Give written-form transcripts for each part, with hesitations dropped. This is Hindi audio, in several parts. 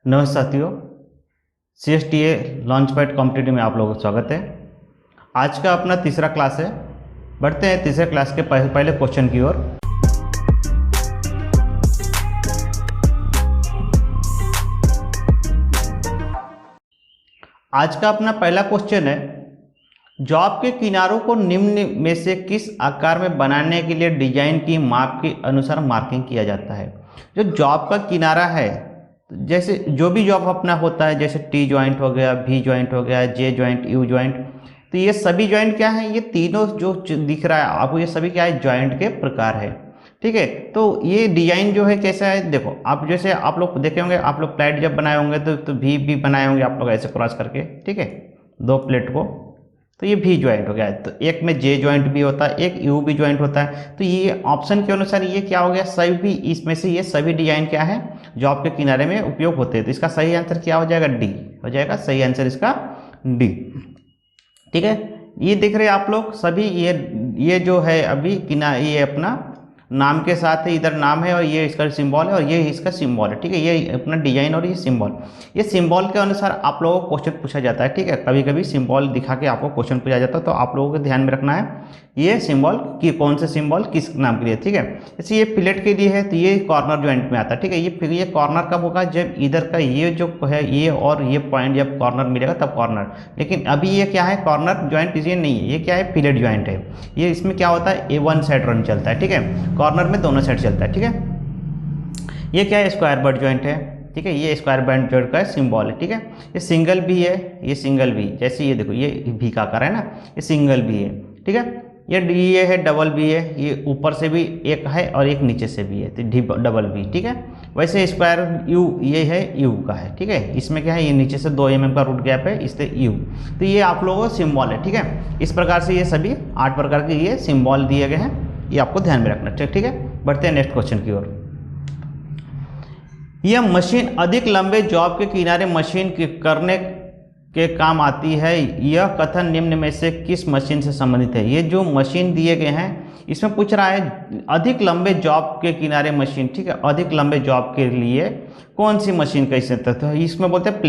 नमस्कार साथियों, CSTA लॉन्च पैड कॉम्पिटिटिव में आप लोगों का स्वागत है। आज का अपना तीसरा क्लास है। बढ़ते हैं तीसरे क्लास के पहले क्वेश्चन की ओर। आज का अपना पहला क्वेश्चन है, जॉब के किनारों को निम्न में से किस आकार में बनाने के लिए डिजाइन की माप के अनुसार मार्किंग किया जाता है। जो जॉब का किनारा है, जैसे जो भी जॉब अपना होता है, जैसे टी जॉइंट हो गया, भी जॉइंट हो गया, जे जॉइंट, यू जॉइंट, तो ये सभी जॉइंट क्या है, ये तीनों जो दिख रहा है आपको, ये सभी क्या है, जॉइंट के प्रकार है। ठीक है, तो ये डिजाइन जो है कैसा है, देखो आप जैसे आप लोग देखे होंगे, आप लोग प्लेट जब बनाए होंगे तो भी बनाए होंगे आप लोग ऐसे क्रॉस करके। ठीक है, दो प्लेट को, तो ये भी ज्वाइंट हो गया। तो एक में जे ज्वाइंट भी होता है, एक यू भी ज्वाइंट होता है। तो ये ऑप्शन के अनुसार ये क्या हो गया, सभी इसमें से ये सभी डिजाइन क्या है, जॉब के किनारे में उपयोग होते हैं। तो इसका सही आंसर क्या हो जाएगा, डी हो जाएगा। सही आंसर इसका डी। ठीक है, ये देख रहे हैं आप लोग सभी, ये जो है अभी ये अपना नाम के साथ है, इधर नाम है और ये इसका सिंबल है और ये इसका सिंबल है। ठीक है, ये अपना डिजाइन और ये सिंबल, ये सिंबल के अनुसार आप लोगों को क्वेश्चन पूछा जाता है। ठीक है, कभी कभी सिंबल दिखा के आपको क्वेश्चन पूछा जाता है, तो आप लोगों को ध्यान में रखना है ये सिंबल की कौन से सिंबल किस नाम के लिए। ठीक है, जैसे ये प्लेट के लिए है तो ये कॉर्नर ज्वाइंट में आता है। ठीक है, ये कॉर्नर कब होगा, जब इधर का ये जो है ये और ये पॉइंट जब कॉर्नर मिलेगा तब कॉर्नर। लेकिन अभी ये क्या है, कॉर्नर ज्वाइंट ये नहीं है, ये क्या है, फिलेट ज्वाइंट है। ये इसमें क्या होता है, ए वन साइड रन चलता है। ठीक है, कॉर्नर में दोनों साइड चलता है। ठीक है, ये क्या है, स्क्वायर बट ज्वाइंट है। ठीक है, ये स्क्वायर बैंड ज्वाइंट का सिंबल है। ठीक है, ये सिंगल भी है, ये सिंगल भी, जैसे ये देखो ये भी का आकार है ना, ये सिंगल भी है। ठीक है, ये है डबल भी है, ये ऊपर से भी एक है और एक नीचे से भी है, तो डबल भी। ठीक है, वैसे स्क्वायर यू ये है, यू का है। ठीक है, इसमें क्या है, ये नीचे से 2 mm का रूट गैप है, इससे यू। तो ये आप लोगों का सिंबल है। ठीक है, इस प्रकार से ये सभी 8 प्रकार के ये सिंबल दिए गए हैं, ये आपको ध्यान में रखना। ठीक है, बढ़ते हैं नेक्स्ट क्वेश्चन की ओर। यह मशीन अधिक लंबे जॉब के किनारे मशीन के करने के काम आती है। यह कथन निम्न में से किस मशीन से संबंधित है। ये जो मशीन दिए गए हैं, इसमें पूछ रहा है अधिक लंबे जॉब के किनारे मशीन। ठीक है, अधिक लंबे जॉब के लिए कौन सी मशीन कैसे तथ्य है, इसमें बोलते हैं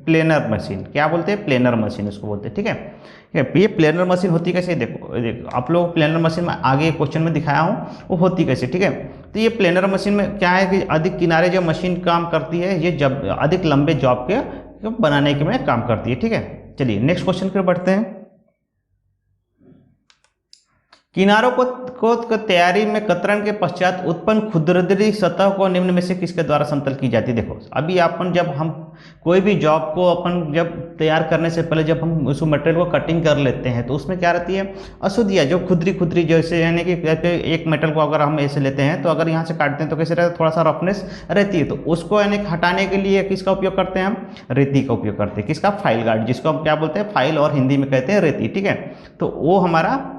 प्लेनर मशीन। क्या बोलते हैं, प्लेनर मशीन इसको बोलते हैं। ठीक है, ये प्लेनर मशीन होती कैसे, देखो आप लोग प्लेनर मशीन में आगे क्वेश्चन में दिखाया हूँ वो होती कैसे। ठीक है, तो ये प्लेनर मशीन में क्या है कि अधिक किनारे जो मशीन काम करती है, ये जब अधिक लंबे जॉब के बनाने के में काम करती है। ठीक है, चलिए नेक्स्ट क्वेश्चन की ओर बढ़ते हैं। किनारों को तैयारी में कतरन के पश्चात उत्पन्न खुरदरी सतह को निम्न में से किसके द्वारा समतल की जाती है। देखो अभी अपन जब हम कोई भी जॉब को अपन जब तैयार करने से पहले जब हम उस मटेरियल को कटिंग कर लेते हैं, तो उसमें क्या रहती है, अशुद्धियाँ जो खुदरी जैसे, यानी कि एक मेटल को अगर हम ऐसे लेते हैं तो अगर यहाँ से काटते हैं तो कैसे रहता है, थोड़ा सा रफनेस रहती है, तो उसको यानी हटाने के लिए किसका उपयोग करते हैं हम, रेती का उपयोग करते हैं। किसका, फाइल गार्ड, जिसको हम क्या बोलते हैं, फाइल और हिंदी में कहते हैं रेती। ठीक है, तो वो हमारा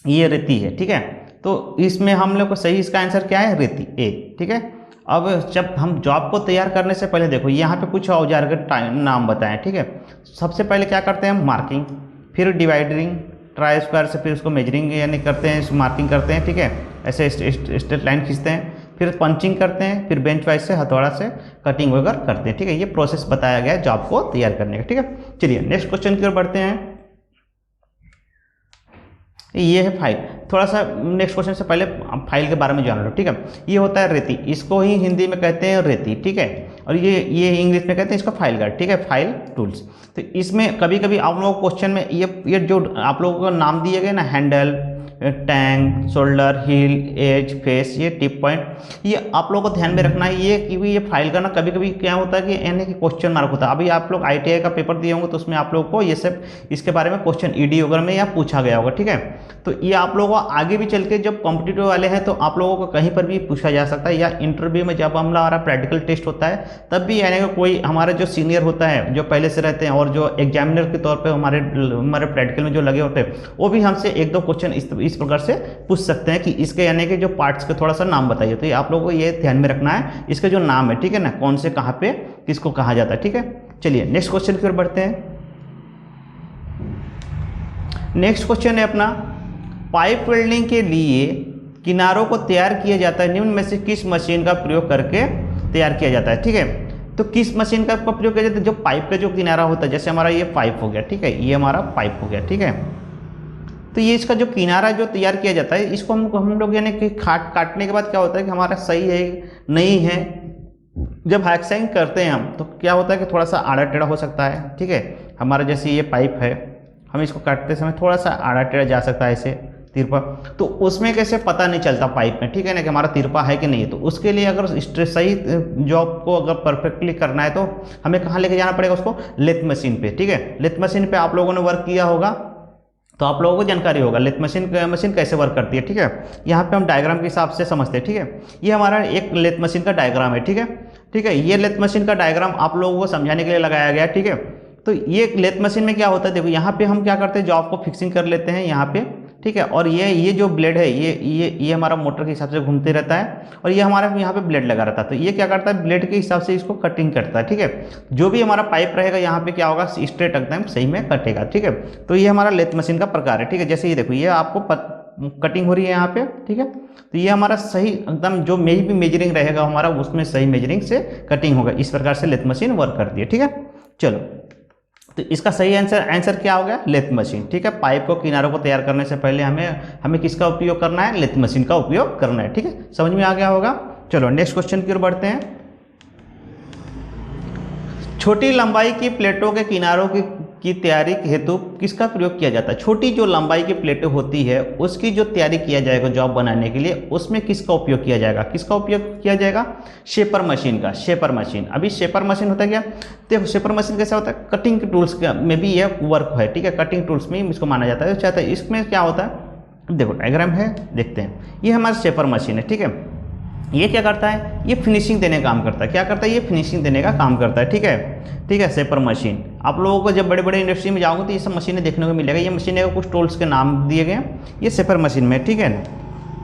ये रेती है। ठीक है, तो इसमें हम लोग को सही इसका आंसर क्या है, रेती, ए। ठीक है, अब जब हम जॉब को तैयार करने से पहले देखो यहाँ पे कुछ औजार के नाम बताएं। ठीक है, सबसे पहले क्या करते हैं हम, मार्किंग, फिर डिवाइडिंग, ट्राई स्क्वायर से फिर उसको मेजरिंग यानी करते हैं, मार्किंग करते हैं। ठीक है, ऐसे स्ट्रेट लाइन खींचते हैं, फिर पंचिंग करते हैं, फिर बेंच वाइज से हथौड़ा से कटिंग वगैरह करते हैं। ठीक है, ये प्रोसेस बताया गया है जॉब को तैयार करने का। ठीक है, चलिए नेक्स्ट क्वेश्चन की ओर बढ़ते हैं। ये है फाइल। थोड़ा सा नेक्स्ट क्वेश्चन से पहले फाइल के बारे में जान लो। ठीक है, ये होता है रेती, इसको ही हिंदी में कहते हैं रेती। ठीक है, और ये इंग्लिश में कहते हैं इसको फाइल गार्ड। ठीक है, फाइल टूल्स। तो इसमें कभी कभी आप लोगों को क्वेश्चन में ये जो आप लोगों को नाम दिए गए ना, handle, tank, shoulder, heel, edge, face, ये टिप पॉइंट, ये आप लोगों को ध्यान में रखना है। ये कि ये फाइल का ना कभी कभी क्या होता है कि यानी कि क्वेश्चन मार्क होता है। अभी आप लोग ITI का पेपर दिए होंगे तो उसमें आप लोगों को ये सब इसके बारे में क्वेश्चन ED वगैरह में या पूछा गया होगा। ठीक है, तो ये आप लोगों को आगे भी चल के जब कॉम्पिटिटिव वाले हैं तो आप लोगों को कहीं पर भी पूछा जा सकता है, या इंटरव्यू में जब हमारा प्रैक्टिकल टेस्ट होता है तब भी, यानी कि कोई हमारे जो सीनियर होता है जो पहले से रहते हैं और जो एग्जामिनर के तौर पे हमारे प्रैक्टिकल में जो लगे होते हैं, वो भी हमसे 1-2 क्वेश्चन इस प्रकार से पूछ सकते हैं कि इसके यानी कि जो पार्ट्स के थोड़ा सा नाम बताइए। तो ये आप लोगों को ये ध्यान में रखना है, इसका जो नाम है, ठीक है ना, कौन से कहाँ पे किसको कहा जाता है। ठीक है, चलिए नेक्स्ट क्वेश्चन की ओर बढ़ते हैं। नेक्स्ट क्वेश्चन है अपना, पाइप वेल्डिंग के लिए किनारों को तैयार किया जाता है निम्न में से किस मशीन का प्रयोग करके तैयार किया जाता है। ठीक है, तो किस मशीन का प्रयोग किया जाता है? जो पाइप का जो किनारा होता है, जैसे हमारा ये पाइप हो गया, ठीक है, ये हमारा पाइप हो गया, ठीक है, तो ये इसका जो किनारा जो तैयार किया जाता है, इसको हम लोग यानी कि काटने के बाद क्या होता है कि हमारा सही है नहीं है, जब हैक्सिंग करते हैं हम तो क्या होता है कि थोड़ा सा आड़ा टेढ़ा हो सकता है, ठीक है, हमारा जैसे ये पाइप है, हम इसको काटते समय थोड़ा सा आड़ा टेढ़ा जा सकता है ऐसे तिरपा, तो उसमें कैसे पता नहीं चलता पाइप में, ठीक है ना, कि हमारा तिरपा है कि नहीं है। तो उसके लिए अगर सही जॉब को अगर परफेक्टली करना है तो हमें कहाँ लेके जाना पड़ेगा उसको? लेथ मशीन पे, ठीक है। लेथ मशीन पे आप लोगों ने वर्क किया होगा तो आप लोगों को जानकारी होगा लेथ मशीन कैसे वर्क करती है, ठीक है। यहाँ पे हम डायग्राम के हिसाब से समझते हैं, ठीक है। ये हमारा एक लेथ मशीन का डायग्राम है, ठीक है, ठीक है। ये लेथ मशीन का डायग्राम आप लोगों को समझाने के लिए लगाया गया, ठीक है। तो ये लेथ मशीन में क्या होता है, देखो यहाँ पे हम क्या करते हैं, जॉब को फिक्सिंग कर लेते हैं यहाँ पे, ठीक है। और ये जो ब्लेड है ये हमारा मोटर के हिसाब से घूमते रहता है और ये हमारा यहाँ पे ब्लेड लगा रहता है। तो ये क्या करता है, ब्लेड के हिसाब से इसको कटिंग करता है, ठीक है। जो भी हमारा पाइप रहेगा यहाँ पे क्या होगा, स्ट्रेट एकदम सही में कटेगा, ठीक है। तो ये हमारा लेथ मशीन का प्रकार है, ठीक है। जैसे ये देखो, ये आपको कटिंग हो रही है यहाँ पे, ठीक है। तो ये हमारा सही एकदम जो भी मेजरिंग रहेगा हमारा, उसमें सही मेजरिंग से कटिंग होगा। इस प्रकार से लेथ मशीन वर्क करती है, ठीक है। चलो, तो इसका सही आंसर क्या हो गया? लेथ मशीन, ठीक है। पाइप को किनारों को तैयार करने से पहले हमें किसका उपयोग करना है? लेथ मशीन का उपयोग करना है, ठीक है। समझ में आ गया होगा। चलो नेक्स्ट क्वेश्चन की ओर बढ़ते हैं। छोटी लंबाई की प्लेटों के किनारों की तैयारी हेतु किसका प्रयोग किया जाता है? छोटी जो लंबाई की प्लेटें होती है उसकी जो तैयारी किया जाएगा जॉब बनाने के लिए, उसमें किसका उपयोग किया जाएगा? किसका उपयोग किया जाएगा? शेपर मशीन का। शेपर मशीन, अभी शेपर मशीन होता है क्या? देखो शेपर मशीन कैसा होता है, कटिंग के टूल्स में भी यह वर्क है, ठीक है। कटिंग टूल्स में इसको माना जाता है। चाहता है इसमें क्या होता है, देखो डायग्राम है, देखते हैं। ये हमारा शेपर मशीन है, ठीक है। ये क्या करता है, ये फिनिशिंग देने का काम करता है। क्या करता है, ये फिनिशिंग देने का काम करता है, ठीक है, ठीक है। शेपर मशीन आप लोगों को जब बड़े बड़े इंडस्ट्री में जाओगे तो ये सब मशीनें देखने को मिलेगा। ये मशीनें को कुछ टूल्स के नाम दिए गए हैं, ये शेपर मशीन में, ठीक है,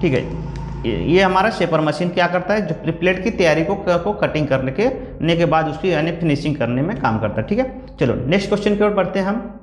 ठीक है। ये हमारा शेपर मशीन क्या करता है, जो प्लेट की तैयारी को कटिंग करने के बाद उसकी यानी फिनिशिंग करने में काम करता है, ठीक है। चलो नेक्स्ट क्वेश्चन की ओर बढ़ते हैं हम।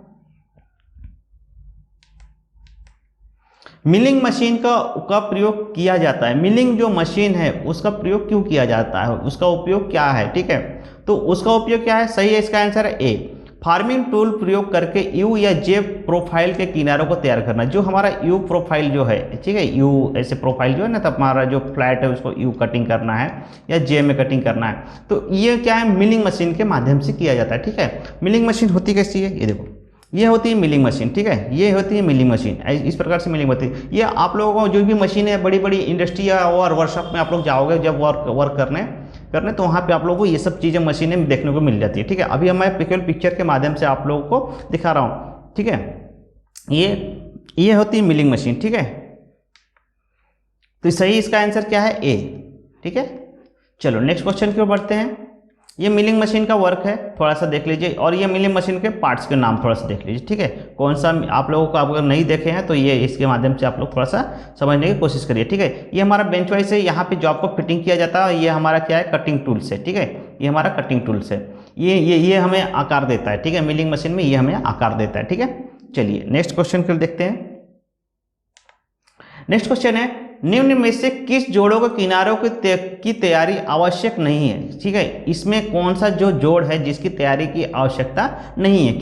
मिलिंग मशीन का प्रयोग किया जाता है। मिलिंग जो मशीन है उसका प्रयोग क्यों किया जाता है, उसका उपयोग क्या है, ठीक है। तो उसका उपयोग क्या है, सही है, इसका आंसर है ए। फार्मिंग टूल प्रयोग करके यू या जे प्रोफाइल के किनारों को तैयार करना। जो हमारा यू प्रोफाइल जो है, ठीक है, यू ऐसे प्रोफाइल जो है ना, तो हमारा जो फ्लैट है उसको यू कटिंग करना है या जे में कटिंग करना है, तो ये क्या है, मिलिंग मशीन के माध्यम से किया जाता है, ठीक है। मिलिंग मशीन होती कैसी है, ये देखो, ये होती है मिलिंग मशीन, ठीक है, ये होती है मिलिंग मशीन। इस प्रकार से मिलिंग होती है। ये आप लोगों को जो भी मशीन है, बड़ी बड़ी इंडस्ट्री और वर्कशॉप में आप लोग जाओगे जब वर्क करने तो वहाँ पे आप लोगों को ये सब चीज़ें मशीनें देखने को मिल जाती है, ठीक है। अभी मैं केवल पिक्चर के माध्यम से आप लोगों को दिखा रहा हूँ, ठीक है। ये होती है मिलिंग मशीन, ठीक है। तो सही इसका आंसर क्या है, ए, ठीक है। चलो नेक्स्ट क्वेश्चन की ओर बढ़ते हैं। ये मिलिंग मशीन का वर्क है, थोड़ा सा देख लीजिए, और ये मिलिंग मशीन के पार्ट्स के नाम थोड़ा सा देख लीजिए, ठीक है। कौन सा आप लोगों को अगर नहीं देखे हैं तो ये इसके माध्यम से आप लोग थोड़ा सा समझने की कोशिश करिए, ठीक है। ये हमारा बेंच वाइज है, यहाँ पे जॉब को फिटिंग किया जाता है। ये हमारा क्या है, कटिंग टूल्स है, ठीक है। ये हमारा कटिंग टूल्स है। ये हमें आकार देता है, ठीक है। मिलिंग मशीन में ये हमें आकार देता है, ठीक है। चलिए नेक्स्ट क्वेश्चन को देखते हैं। नेक्स्ट क्वेश्चन है, निम्न में से किस जोड़ों के किनारों की तैयारी आवश्यक नहीं है, ठीक है। इसमें कौन सा जो जोड़ है जिसकी तैयारी की आवश्यकता नहीं है,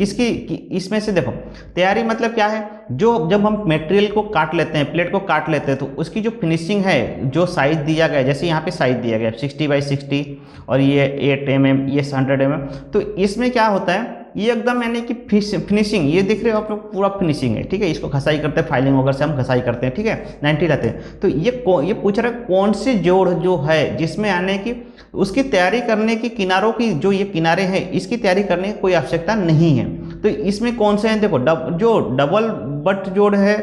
इसमें से देखो, तैयारी मतलब क्या है, जो जब हम मटेरियल को काट लेते हैं, प्लेट को काट लेते हैं, तो उसकी जो फिनिशिंग है, जो साइज दिया गया है, जैसे यहाँ पे साइज दिया गया है 60x60 और ये 8 mm, ये 100 mm, तो इसमें क्या होता है, ये एकदम यानी कि फिनिशिंग, ये दिख रहे हो आप लोग, पूरा फिनिशिंग है, ठीक है। इसको घसाई करते हैं, फाइलिंग वगैरह से हम घसाई करते हैं, ठीक है, 90 रहते हैं। तो ये पूछ रहा है कौन से जोड़ जो है जिसमें आने की उसकी तैयारी करने की, किनारों की जो ये किनारे हैं इसकी तैयारी करने की कोई आवश्यकता नहीं है। तो इसमें कौन से हैं, देखो, जो डबल बट जोड़ है,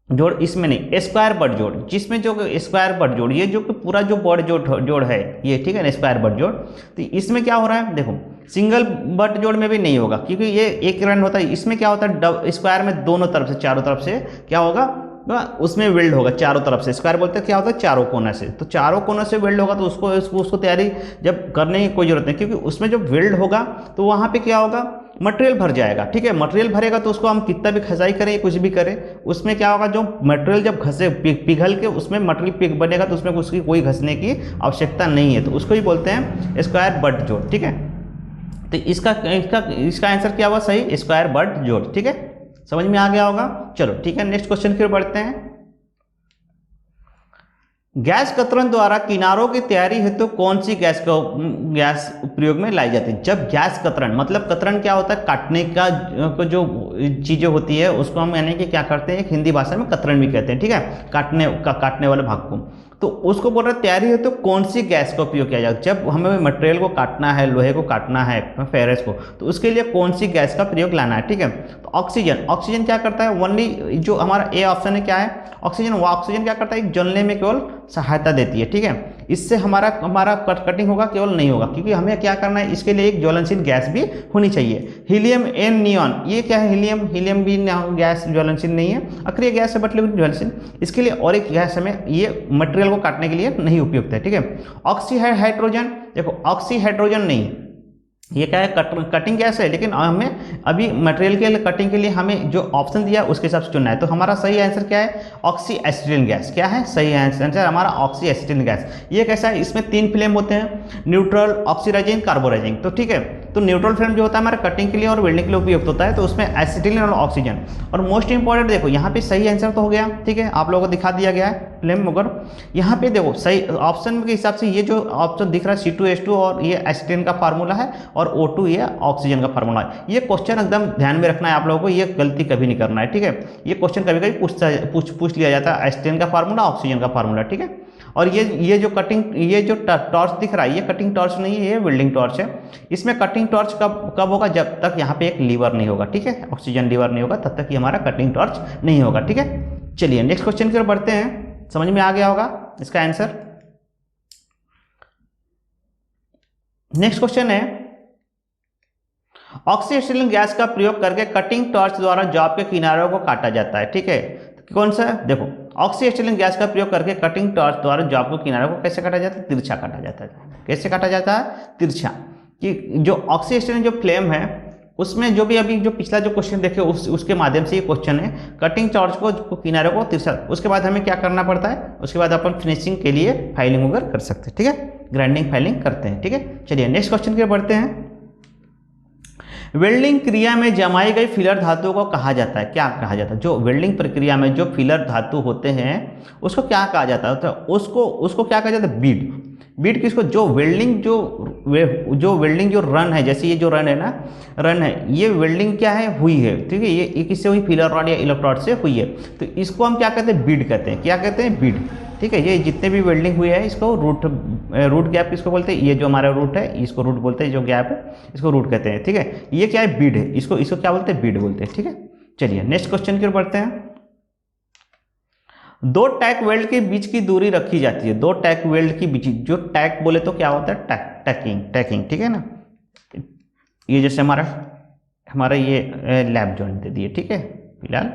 जोड़ इसमें नहीं, स्क्वायर बट जोड़, जिसमें जो स्क्वायर बट जोड़, ये जो पूरा जो बट जोड़ है ये, ठीक है ना, स्क्वायर बट जोड़, तो इसमें क्या हो रहा है, देखो, सिंगल बट जोड़ में भी नहीं होगा क्योंकि ये एक रन होता है। इसमें क्या होता है, स्क्वायर में दोनों तरफ से, चारों तरफ से क्या होगा, उसमें वेल्ड होगा चारों तरफ से। स्क्वायर बोलते हैं क्या होता है, चारों कोने से। तो चारों कोनों से वेल्ड होगा तो उसको तैयारी जब करने की कोई जरूरत नहीं, क्योंकि उसमें जब वेल्ड होगा तो वहाँ पे क्या होगा, मटेरियल भर जाएगा। ठीक है, मटेरियल भरेगा तो उसको हम कितना भी खसाई करें कुछ भी करें, उसमें क्या होगा, जो मटेरियल जब घसे पिघल के उसमें मटेरियल बनेगा तो उसमें उसकी कोई घसने की आवश्यकता नहीं है, तो उसको ही बोलते हैं स्क्वायर बट जोड़। ठीक है, तो इसका आंसर क्या हुआ सही, स्क्वायर बट जोड़। ठीक है, समझ में आ गया होगा। चलो ठीक है, नेक्स्ट क्वेश्चन की ओर बढ़ते हैं। गैस कतरन द्वारा किनारों की तैयारी हेतु कौन सी गैस प्रयोग में लाई जाती है। जब गैस कतरन, मतलब कतरन क्या होता है, काटने का जो चीजें होती है उसको हम यानी कि क्या करते हैं, हिंदी भाषा में कतरन भी कहते हैं। ठीक है, काटने वाले भाग को, तो उसको बोल रहे तैयारी है तो कौन सी गैस का उपयोग किया जाए। जब हमें मटेरियल को काटना है, लोहे को काटना है, फेरस को, तो उसके लिए कौन सी गैस का प्रयोग लाना है। ठीक है, तो ऑक्सीजन। ऑक्सीजन क्या करता है, ओनली जो हमारा ए ऑप्शन है क्या है, ऑक्सीजन। वो ऑक्सीजन क्या करता है, जलने में केवल सहायता देती है। ठीक है, इससे हमारा कटिंग होगा केवल नहीं होगा, क्योंकि हमें क्या करना है, इसके लिए एक ज्वलनशील गैस भी होनी चाहिए। हीलियम एंड नियॉन, ये क्या है, हीलियम भी गैस ज्वलनशील नहीं है, अक्रिय गैस है बट लेकिन ज्वलनशील। इसके लिए और एक गैस हमें ये मटेरियल को काटने के लिए नहीं उपयुक्त है। ठीक है, ऑक्सीहाइड्रोजन, देखो ऑक्सीहाइड्रोजन नहीं, ये क्या है, कटिंग गैस है, लेकिन हमें अभी मटेरियल के कटिंग के लिए हमें जो ऑप्शन दिया है उसके हिसाब से चुनना है। तो हमारा सही आंसर क्या है, ऑक्सी एसिटिलीन गैस। क्या है सही आंसर हमारा, ऑक्सी एसिटिलीन गैस। ये कैसा है, इसमें 3 फ्लेम होते हैं, न्यूट्रल, ऑक्सीडाइजिंग, कार्बोडाइजिंग। तो ठीक है, तो न्यूट्रल फ्लेम जो होता है हमारा कटिंग के लिए और वेल्डिंग के लिए उपयुक्त होता है, तो उसमें एसिटिलीन और ऑक्सीजन। और मोस्ट इंपॉर्टेंट देखो यहाँ पे सही आंसर तो हो गया, ठीक है, आप लोगों को दिखा दिया गया है फ्लेम, मगर यहाँ पे देखो सही ऑप्शन के हिसाब से ये जो ऑप्शन दिख रहा है C2H2 और ये एसिटिलीन का फार्मूला है, और O2 ये ऑक्सीजन का फार्मूला है। ये क्वेश्चन एकदम ध्यान में रखना है आप लोगों को, ये गलती कभी नहीं करना है। ठीक है, ये क्वेश्चन कभी कभी पूछ लिया जाता है, एसिटिलीन का फार्मूला, ऑक्सीजन का फार्मूला। ठीक है, और ये जो टॉर्च दिख रहा है, ये कटिंग टॉर्च नहीं है, ये वेल्डिंग टॉर्च है। इसमें कटिंग टॉर्च कब होगा, जब तक यहाँ पे एक लीवर नहीं होगा। ठीक है, ऑक्सीजन लीवर नहीं होगा तब तक ये हमारा कटिंग टॉर्च नहीं होगा। ठीक है, चलिए नेक्स्ट क्वेश्चन की ओर बढ़ते हैं। समझ में आ गया होगा इसका आंसर। नेक्स्ट क्वेश्चन है, ऑक्सी एसिटिलीन गैस का प्रयोग करके कटिंग टॉर्च द्वारा जॉब के किनारों को काटा जाता है। ठीक है, कौन सा, देखो ऑक्सी एसिटिलीन गैस का प्रयोग करके कटिंग टॉर्च द्वारा जॉब के किनारों को कैसे काटा जाता है, तिरछा काटा जाता है। कैसे काटा जाता है, तिरछा। कि जो ऑक्सी एसिटिलीन जो फ्लेम है उसमें जो भी अभी जो पिछला जो क्वेश्चन देखे उसके माध्यम से ये क्वेश्चन है, कटिंग टॉर्च को किनारे को तिरछा। उसके बाद हमें क्या करना पड़ता है, उसके बाद अपन फिनिशिंग के लिए फाइलिंग वगैरह कर सकते हैं। ठीक है, ग्राइंडिंग फाइलिंग करते हैं। ठीक है, चलिए नेक्स्ट क्वेश्चन की बढ़ते हैं। वेल्डिंग क्रिया में जमाई गई फिलर धातु को कहा जाता है, क्या कहा जाता है, जो वेल्डिंग प्रक्रिया में जो फिलर धातु होते हैं उसको क्या कहा जाता है, तो उसको क्या कहा जाता है, बीड। बीड किसको, जो वेल्डिंग जो रन है, जैसे ये जो रन है ना, रन है, ये वेल्डिंग क्या है, हुई है। ठीक है, ये किससे हुई, फिलर रॉड या इलेक्ट्रोड से हुई है, तो इसको हम क्या कहते हैं, बीड कहते हैं। क्या कहते हैं, बीड। ठीक है, ये जितने भी वेल्डिंग हुई है इसको रूट गैप किसको बोलते हैं, ये जो हमारा रूट है इसको रूट बोलते हैं, जो गैप है इसको रूट कहते हैं। ठीक है, ये क्या है, बीड है, इसको क्या बोलते हैं, बीड बोलते हैं। ठीक है, चलिए नेक्स्ट क्वेश्चन की ओर बढ़ते हैं। 2 टैक वेल्ड के बीच की दूरी रखी जाती है। 2 टैक वेल्ड की बीच, जो टैक बोले तो क्या होता है, टैकिंग। ठीक है ना, ये जैसे हमारा ये लैब जॉइंट दे दिए। ठीक है, फिलहाल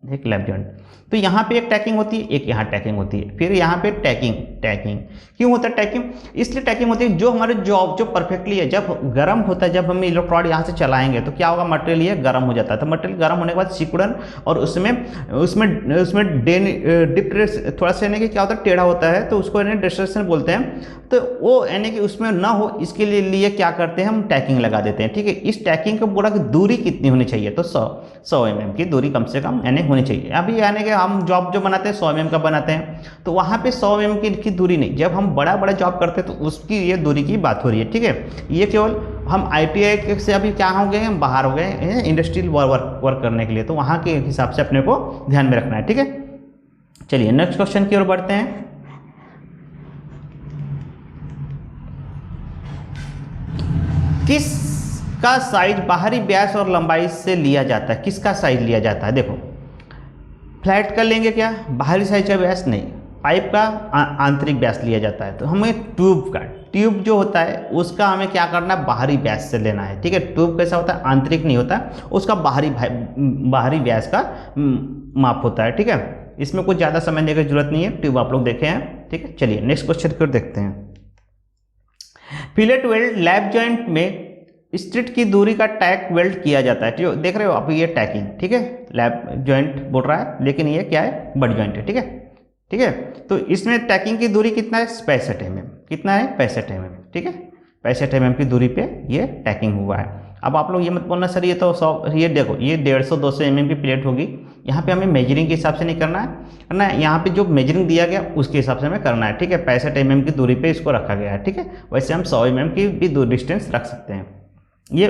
एक लैब जॉइंट, तो यहाँ पे एक टैकिंग होती है, एक यहाँ टैकिंग होती है, फिर यहाँ पे टैकिंग। क्यों होता है टैकिंग, इसलिए टैकिंग होती है जो हमारे जॉब जो परफेक्टली है, जब गर्म होता है, जब हम इलेक्ट्रोड यहाँ से चलाएंगे तो क्या होगा, मटेरियल ये गर्म हो जाता है। तो मटेरियल गर्म होने के बाद सिकुड़न, और उसमें डिप थोड़ा सा यानी कि क्या होता है, टेढ़ा होता है, तो उसको यानी डिस्टर्शन बोलते हैं। तो वो यानी कि उसमें ना हो, इसके लिए क्या करते हैं, हम टैकिंग लगा देते हैं। ठीक है, इस टैकिंग के बोला कि दूरी कितनी होनी चाहिए, तो 100 mm की दूरी कम से कम यानी होनी चाहिए। अभी यानी कि हम जॉब जो बनाते हैं 100 mm का बनाते हैं, तो वहाँ पे 100 mm की दूरी नहीं, जब हम बड़ा जॉब करते हैं तो उसकी ये दूरी की बात हो रही है। ठीक है, ये केवल हम ITI से अभी क्या हो गए, हम बाहर हो गए इंडस्ट्रियल वर्क करने के लिए, तो वहाँ के हिसाब से अपने को ध्यान में रखना है। ठीक है, चलिए नेक्स्ट क्वेश्चन की ओर बढ़ते हैं। किसका साइज बाहरी व्यास और लंबाई से लिया जाता है, किसका साइज लिया जाता है, देखो फ्लैट कर लेंगे, क्या बाहरी साइज का व्यास नहीं, पाइप का आंतरिक व्यास लिया जाता है। तो हमें ट्यूब जो होता है उसका हमें क्या करना है, बाहरी व्यास से लेना है। ठीक है, ट्यूब कैसा होता है, आंतरिक नहीं होता, उसका बाहरी व्यास का माप होता है। ठीक है, इसमें कुछ ज़्यादा समझने की जरूरत नहीं है, ट्यूब आप लोग देखे हैं, ठीक है। चलिए नेक्स्ट क्वेश्चन की ओर देखते हैं। फिलेट वेल्ड लैप जॉइंट में स्ट्रिट की दूरी का टैक वेल्ड किया जाता है, जो देख रहे हो आप, ये टैकिंग, ठीक है। लैप जॉइंट बोल रहा है लेकिन ये क्या है, बट जॉइंट है, ठीक है, ठीक है। तो इसमें टैकिंग की दूरी कितना है, 65 mm, कितना है 65 mm, ठीक है। 65 mm की दूरी पे ये टैकिंग हुआ है। अब आप लोग ये मत बोलना सर ये तो 100, ये देखो ये 150-200 mm की प्लेट होगी, यहाँ पे हमें मेजरिंग के हिसाब से नहीं करना है, यहाँ पे जो मेजरिंग दिया गया उसके हिसाब से हमें करना है, ठीक है। 65 mm की दूरी पे इसको रखा गया है, ठीक है। वैसे हम 100 mm की भी डिस्टेंस रख सकते हैं। ये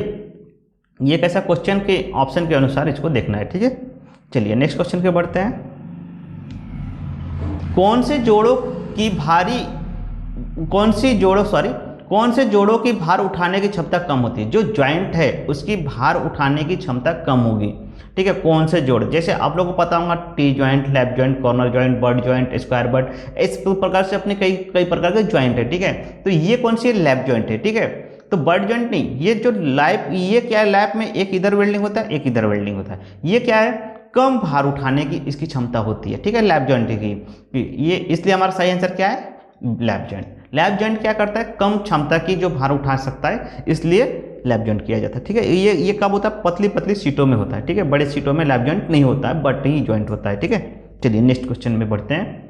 कैसा क्वेश्चन के ऑप्शन के अनुसार इसको देखना है, ठीक है। चलिए नेक्स्ट क्वेश्चन के बढ़ते हैं। कौन से जोड़ों की भार उठाने की क्षमता कम होती है, जो ज्वाइंट है उसकी भार उठाने की क्षमता कम होगी, ठीक है। कौन से जोड़, जैसे आप लोगों को पता होगा T joint, lap joint, corner joint, but joint, square but, इस प्रकार से अपने कई प्रकार के ज्वाइंट है, ठीक है। तो ये कौन सी लैप ज्वाइंट है, ठीक है। तो बट ज्वाइंट नहीं, ये जो लैप, ये क्या है, लैप में एक इधर वेल्डिंग होता है, एक इधर वेल्डिंग होता है, ये क्या है, कम भार उठाने की इसकी क्षमता होती है, ठीक है, लैप जॉइंट की। ये इसलिए हमारा सही आंसर क्या है, लैप जॉइंट। लैप जॉइंट क्या करता है, कम क्षमता की जो भार उठा सकता है, इसलिए लैप जॉइंट किया जाता है, ठीक है। ये कब होता है, पतली पतली सीटों में होता है, ठीक है। बड़े सीटों में लैप जॉइंट नहीं होता है, बट ही जॉइंट होता है, ठीक है। चलिए नेक्स्ट क्वेश्चन में बढ़ते हैं।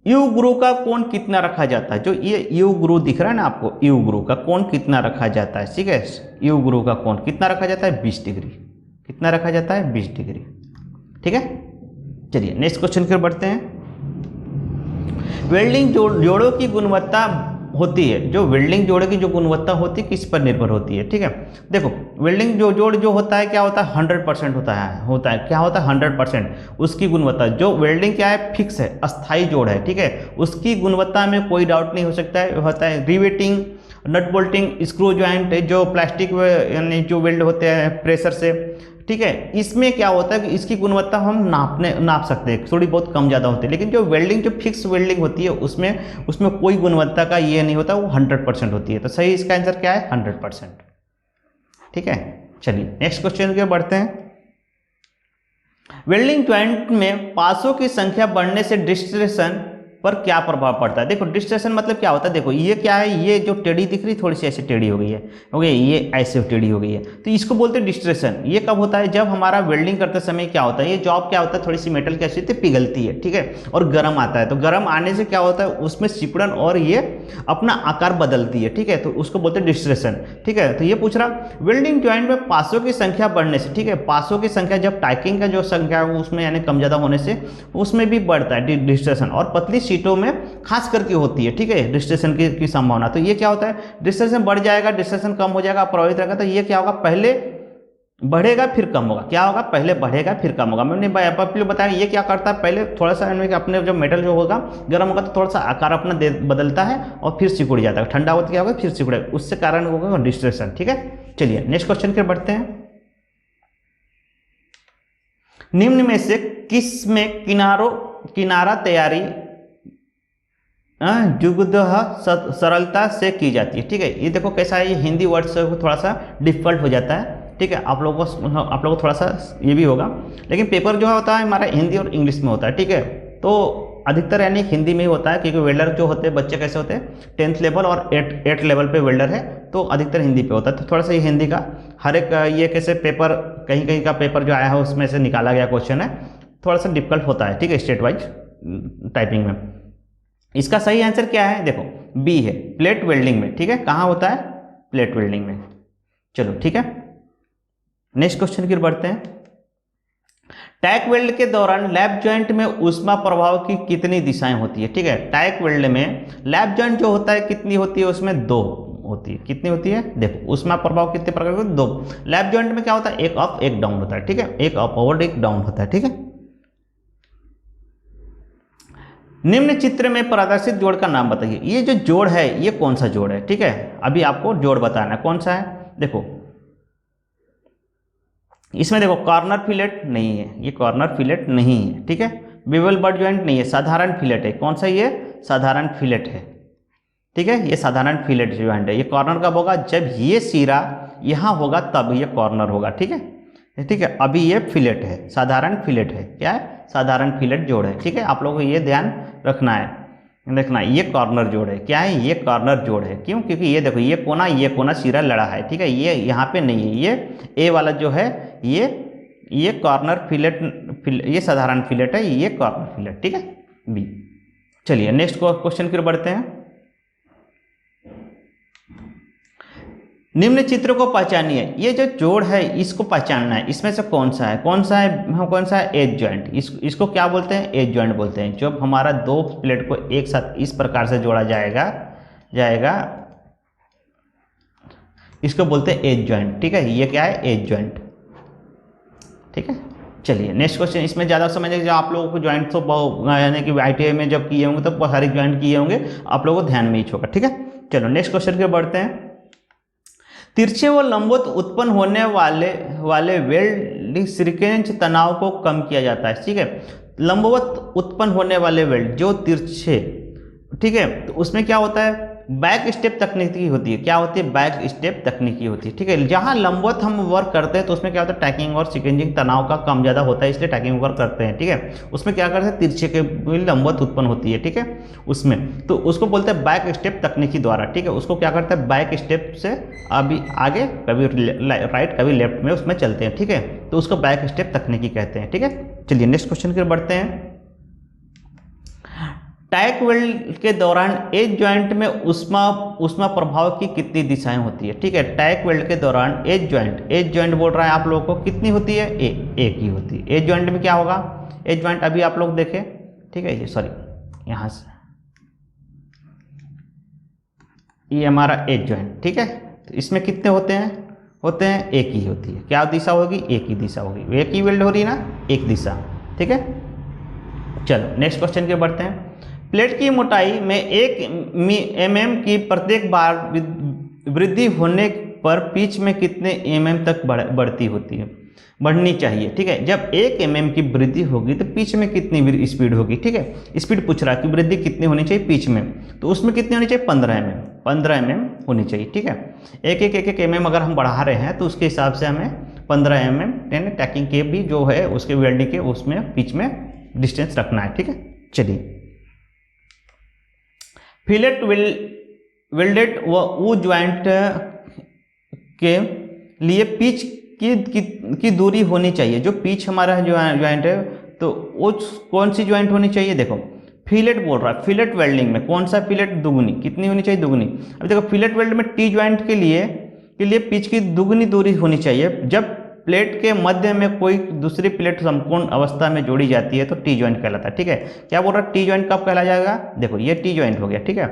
यू ग्रू का कोण कितना रखा जाता है, जो ये यू ग्रू दिख रहा है ना आपको, यू ग्रू का कोण कितना रखा जाता है, ठीक है। यू ग्रू का कोण कितना रखा जाता है, 20 डिग्री, कितना रखा जाता है, 20 डिग्री, ठीक है। चलिए नेक्स्ट क्वेश्चन की ओर बढ़ते हैं। वेल्डिंग जोड़ों की गुणवत्ता होती है, जो वेल्डिंग जोड़ों की जो गुणवत्ता होती है किस पर निर्भर होती है, ठीक है। देखो वेल्डिंग जोड़ जो होता है क्या होता है, 100% होता है, क्या होता है 100%, उसकी गुणवत्ता। जो वेल्डिंग क्या है, फिक्स है, अस्थाई जोड़ है, ठीक है, उसकी गुणवत्ता में कोई डाउट नहीं हो सकता है, होता है। रिवेटिंग, नट बोल्टिंग, स्क्रू ज्वाइंट, जो प्लास्टिक यानी जो वेल्ड होते हैं प्रेशर से, ठीक है, इसमें क्या होता है कि इसकी गुणवत्ता हम नाप सकते हैं, थोड़ी बहुत कम ज़्यादा होती है। लेकिन जो वेल्डिंग, जो फिक्स वेल्डिंग होती है, उसमें कोई गुणवत्ता का ये नहीं होता, वो 100% होती है। तो सही इसका आंसर क्या है, 100%, ठीक है। चलिए नेक्स्ट क्वेश्चन के बढ़ते हैं। वेल्डिंग ज्वाइंट में पासों की संख्या बढ़ने से डिस्ट्रेशन पर क्या प्रभाव पड़ता है। देखो डिस्ट्रेशन मतलब क्या होता है, देखो ये क्या है, ये जो टेढ़ी दिख रही थोड़ी सी ऐसे टेढ़ी हो गई है, ओके, ये ऐसे टेढ़ी हो गई है, तो इसको बोलते हैं डिस्ट्रेशन। ये कब होता है, जब हमारा वेल्डिंग करते समय क्या होता है, ये जॉब क्या होता है, थोड़ी सी मेटल की ऐसी पिघलती है, ठीक है, और गर्म आता है। तो गर्म आने से क्या होता है, उसमें सिकुड़न और ये अपना आकार बदलती है, ठीक है, तो उसको बोलते हैं डिस्ट्रेशन, ठीक है। तो ये पूछ रहा, वेल्डिंग ज्वाइंट में पासों की संख्या बढ़ने से, ठीक है, पासों की संख्या जब टाइकिंग का जो संख्या है उसमें यानी कम ज़्यादा होने से उसमें भी बढ़ता है डिस्ट्रेशन, और पतली सीटों में खास करके होती है, ठीक है, डिस्ट्रेशन की संभावना। तो ये क्या होता है, डिस्ट्रेशन बढ़ जाएगा, डिस्ट्रेशन कम हो जाएगा, प्रभावित रहेगा। तो ये क्या होगा, पहले बढ़ेगा फिर कम होगा, क्या होगा, पहले बढ़ेगा फिर कम होगा। मैंने बताया ये क्या करता है, पहले थोड़ा सा अपने जो मेटल जो होगा गर्म होगा तो थोड़ा सा आकार अपना बदलता है और फिर सिकुड़ जाता है, ठंडा होता क्या होगा, फिर सिकुड़ेगा, उससे कारण होगा डिस्ट्रेशन, ठीक है। चलिए नेक्स्ट क्वेश्चन के बढ़ते हैं। निम्न में से किस में किनारा तैयारी जुगदह सरलता से की जाती है, ठीक है। ये देखो कैसा है, ये हिंदी वर्ड से थोड़ा सा डिफिकल्ट हो जाता है, ठीक है। आप लोगों को थोड़ा सा ये भी होगा, लेकिन पेपर जो होता है हमारा हिंदी और इंग्लिश में होता है, ठीक है। तो अधिकतर यानी हिंदी में ही होता है, क्योंकि वेल्डर जो होते हैं बच्चे कैसे होते हैं, 10th लेवल और 8th लेवल पे वेल्डर है, तो अधिकतर हिंदी पे होता है। तो थोड़ा सा ये हिंदी का हर एक ये कैसे पेपर, कहीं कहीं का पेपर जो आया है उसमें से निकाला गया क्वेश्चन है, थोड़ा सा डिफिकल्ट होता है, ठीक है, स्टेट वाइज टाइपिंग में। इसका सही आंसर क्या है, देखो बी है, प्लेट वेल्डिंग में, ठीक है। कहाँ होता है, प्लेट वेल्डिंग में। चलो ठीक है, नेक्स्ट क्वेश्चन की ओर बढ़ते हैं। टैक वेल्ड के दौरान लैप जॉइंट में ऊष्मा प्रभाव की कितनी दिशाएं होती है, ठीक है। टैक वेल्ड में लैप जॉइंट जो होता है कितनी होती है, उसमें 2 होती है, कितनी होती है, देखो ऊष्मा प्रभाव कितने प्रकार के, 2। लैप जॉइंट में क्या होता है, एक अप एक डाउन होता है, ठीक है, एक अप और एक डाउन होता है, ठीक है। निम्न चित्र में प्रदर्शित जोड़ का नाम बताइए। ये जो जोड़ है ये कौन सा जोड़ है, ठीक है, अभी आपको जोड़ बताना है कौन सा है। देखो इसमें देखो कॉर्नर फिलेट नहीं है, ये कॉर्नर फिलेट नहीं है, ठीक है। बेवल बट ज्वाइंट नहीं है, साधारण फिलेट है। कौन सा, ये साधारण फिलेट है, ठीक है, ये साधारण फिलेट ज्वाइंट है। ये कॉर्नर कब होगा, जब ये सिरा यहाँ होगा तब ये कॉर्नर होगा, ठीक है। ठीक है। अभी ये फिलेट है, साधारण फिलेट है। क्या है? साधारण फिलेट जोड़ है। ठीक है, आप लोगों को ये ध्यान रखना है, देखना। ये कॉर्नर जोड़ है। क्या है? ये कॉर्नर जोड़ है। क्यों? क्योंकि ये देखो, ये कोना सिरा लड़ा है। ठीक है, ये यहाँ पे नहीं है। ये ए वाला जो है ये कॉर्नर फिलेट, ये साधारण फिलेट है, ये कॉर्नर फिलेट। ठीक है, बी। चलिए नेक्स्ट क्वेश्चन की ओर बढ़ते हैं। निम्न चित्र को पहचानिए। ये जो जोड़ है इसको पहचानना है, इसमें से कौन सा है? कौन सा है? Edge joint. इसको क्या बोलते हैं? एज जॉइंट बोलते हैं। जब हमारा दो प्लेट को एक साथ इस प्रकार से जोड़ा जाएगा इसको बोलते हैं एज जॉइंट। ठीक है, ये क्या है? Edge joint. ठीक है, चलिए नेक्स्ट क्वेश्चन। इसमें ज़्यादा समझिए, जो आप लोगों को जॉइंट तो यानी कि ITI में जब किए होंगे तो हर एक जॉइंट किए होंगे, आप लोगों को ध्यान में ही होगा। ठीक है, चलो नेक्स्ट क्वेश्चन की बढ़ते हैं। तिरछे व लंबवत उत्पन्न होने वाले वेल्ड श्रीकेंच तनाव को कम किया जाता है। ठीक है, लंबवत उत्पन्न होने वाले वेल्ड जो तिरछे, ठीक है, तो उसमें क्या होता है? बैक स्टेप तकनीकी होती है। क्या होती है? बैक स्टेप तकनीकी होती है। ठीक है, जहां लंबवत हम वर्क करते हैं तो उसमें क्या होता है? टैकिंग और सिकेंजिंग तनाव का कम ज़्यादा होता है, इसलिए टैकिंग वर्क करते हैं। ठीक है, उसमें क्या करते हैं? तिरछे के लंबवत उत्पन्न होती है। ठीक है, उसमें तो उसको बोलते हैं बैक स्टेप तकनीकी द्वारा। ठीक है, उसको क्या करते हैं? बैक स्टेप से अभी आगे कभी राइट कभी लेफ्ट में उसमें चलते हैं। ठीक है, तो उसको बैक स्टेप तकनीकी कहते हैं। ठीक है, चलिए नेक्स्ट क्वेश्चन की ओर बढ़ते हैं। टैक वेल्ड के दौरान एज जॉइंट में उष्मा प्रभाव की कितनी दिशाएं होती है? ठीक है, टैक वेल्ड के दौरान एज जॉइंट बोल रहा है आप लोगों को, कितनी होती है? एक ही होती है। एज जॉइंट में क्या होगा? एज जॉइंट अभी आप लोग देखें। ठीक है, ये सॉरी यहाँ से ये हमारा एज जॉइंट। ठीक है, तो इसमें कितने होते हैं? एक ही होती है। क्या दिशा होगी? एक ही दिशा होगी। एक ही वेल्ड हो रही है ना, एक दिशा। ठीक है, चलो नेक्स्ट क्वेश्चन के बढ़ते हैं। प्लेट की मोटाई में 1 mm की प्रत्येक बार वृद्धि होने पर पिच में कितने mm तक बढ़नी चाहिए? ठीक है, जब 1 mm की वृद्धि होगी तो पिच में कितनी स्पीड होगी? ठीक है, स्पीड पूछ रहा है कि वृद्धि कितनी होनी चाहिए पिच में, तो उसमें कितनी होनी चाहिए? 15 mm होनी चाहिए। ठीक है, एक mm अगर हम बढ़ा रहे हैं तो उसके हिसाब से हमें 15 mm टैकिंग के भी जो है उसके वेल्डिंग के उसमें पिच में डिस्टेंस रखना है। ठीक है, चलिए फिलेट वेल्डेड व ऊ ज्वाइंट के लिए पिच की दूरी होनी चाहिए। जो पिच हमारा ज्वाइंट है तो वो कौन सी ज्वाइंट होनी चाहिए? देखो फिलेट बोल रहा है, फिलेट वेल्डिंग में कौन सा फिलेट? दुगनी। कितनी होनी चाहिए? दुगनी। अब देखो फिलेट वेल्ड में टी ज्वाइंट के लिए पिच की दुगनी दूरी होनी चाहिए। जब प्लेट के मध्य में कोई दूसरी प्लेट संपूर्ण अवस्था में जोड़ी जाती है तो टी ज्वाइंट कहलाता है। ठीक है, क्या बोल रहा है? टी ज्वाइंट कब कहला जाएगा? देखो ये टी ज्वाइंट हो गया। ठीक है,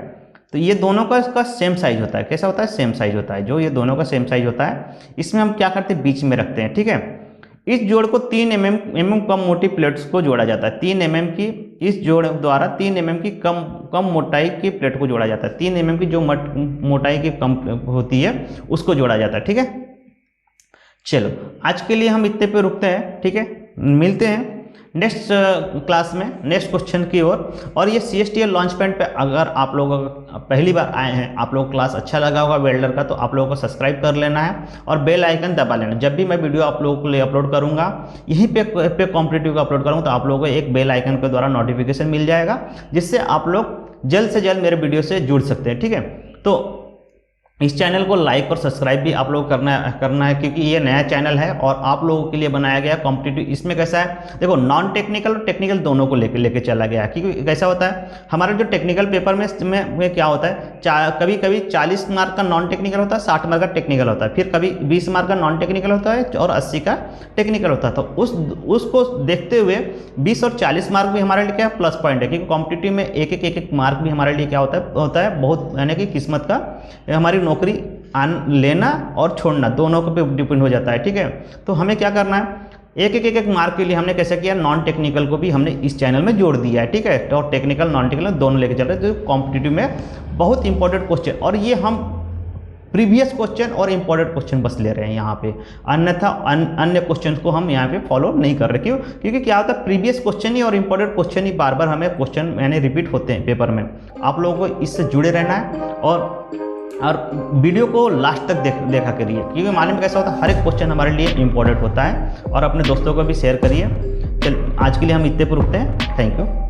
तो ये दोनों का इसका सेम साइज होता है। कैसा होता है? सेम साइज होता है। जो ये दोनों का सेम साइज होता है, इसमें हम क्या करते हैं? बीच में रखते हैं। ठीक है, इस जोड़ को 3 mm कम मोटी प्लेट्स को जोड़ा जाता है। 3 mm की इस जोड़ द्वारा 3 mm की कम मोटाई की प्लेट को जोड़ा जाता है। 3 mm की जो मोटाई की कम होती है उसको जोड़ा जाता है। ठीक है, चलो आज के लिए हम इतने पे रुकते हैं। ठीक है, मिलते हैं नेक्स्ट क्लास में नेक्स्ट क्वेश्चन की ओर। और ये CSTL लॉन्च पैड पे अगर आप लोग पहली बार आए हैं, आप लोग क्लास अच्छा लगा होगा वेल्डर का, तो आप लोगों को सब्सक्राइब कर लेना है और बेल आइकन दबा लेना। जब भी मैं वीडियो आप लोगों के लिए अपलोड करूंगा, यहीं पे कॉम्पिटिटिव का अपलोड करूँगा, तो आप लोगों को एक बेल आइकन के द्वारा नोटिफिकेशन मिल जाएगा, जिससे आप लोग जल्द से जल्द मेरे वीडियो से जुड़ सकते हैं। ठीक है, तो इस चैनल को लाइक और सब्सक्राइब भी आप लोग करना है क्योंकि ये नया चैनल है और आप लोगों के लिए बनाया गया कॉम्पिटिटिव। इसमें कैसा है? देखो नॉन टेक्निकल और टेक्निकल दोनों को लेके चला गया है। क्योंकि कैसा होता है हमारा जो टेक्निकल पेपर में क्या होता है, कभी कभी 40 मार्क का नॉन टेक्निकल होता है, 60 मार्क का टेक्निकल होता है, फिर कभी 20 मार्क का नॉन टेक्निकल होता है और 80 का टेक्निकल होता है। तो उसको देखते हुए 20 और 40 मार्क भी हमारे लिए क्या प्लस पॉइंट है, क्योंकि कॉम्पिटिटिव में एक मार्क भी हमारे लिए क्या होता है बहुत, यानी कि किस्मत का, हमारी नौकरी लेना और छोड़ना दोनों को पे डिपेंड हो जाता है। ठीक है, तो हमें क्या करना है? एक मार्क के लिए हमने कैसे किया? नॉन टेक्निकल को भी हमने इस चैनल में जोड़ दिया है। ठीक है, तो टेक्निकल नॉन टेक्निकल दोनों लेके चल रहे हैं। तो कॉम्पिटिटिव में बहुत इंपॉर्टेंट क्वेश्चन, और ये हम प्रीवियस क्वेश्चन और इंपॉर्टेंट क्वेश्चन बस ले रहे हैं यहाँ पे, अन्यथा अन्य क्वेश्चन को हम यहाँ पे फॉलो नहीं कर रहे। क्यों? क्योंकि क्या होता है प्रीवियस क्वेश्चन ही और इंपॉर्टेंट क्वेश्चन ही बार बार हमें क्वेश्चन यानी रिपीट होते हैं पेपर में। आप लोगों को इससे जुड़े रहना है और और वीडियो को लास्ट तक देखा करिए, क्योंकि मालूम कैसा होता है, हर एक क्वेश्चन हमारे लिए इंपॉर्टेंट होता है। और अपने दोस्तों को भी शेयर करिए। चल आज के लिए हम इतने पर रुकते हैं। Thank you.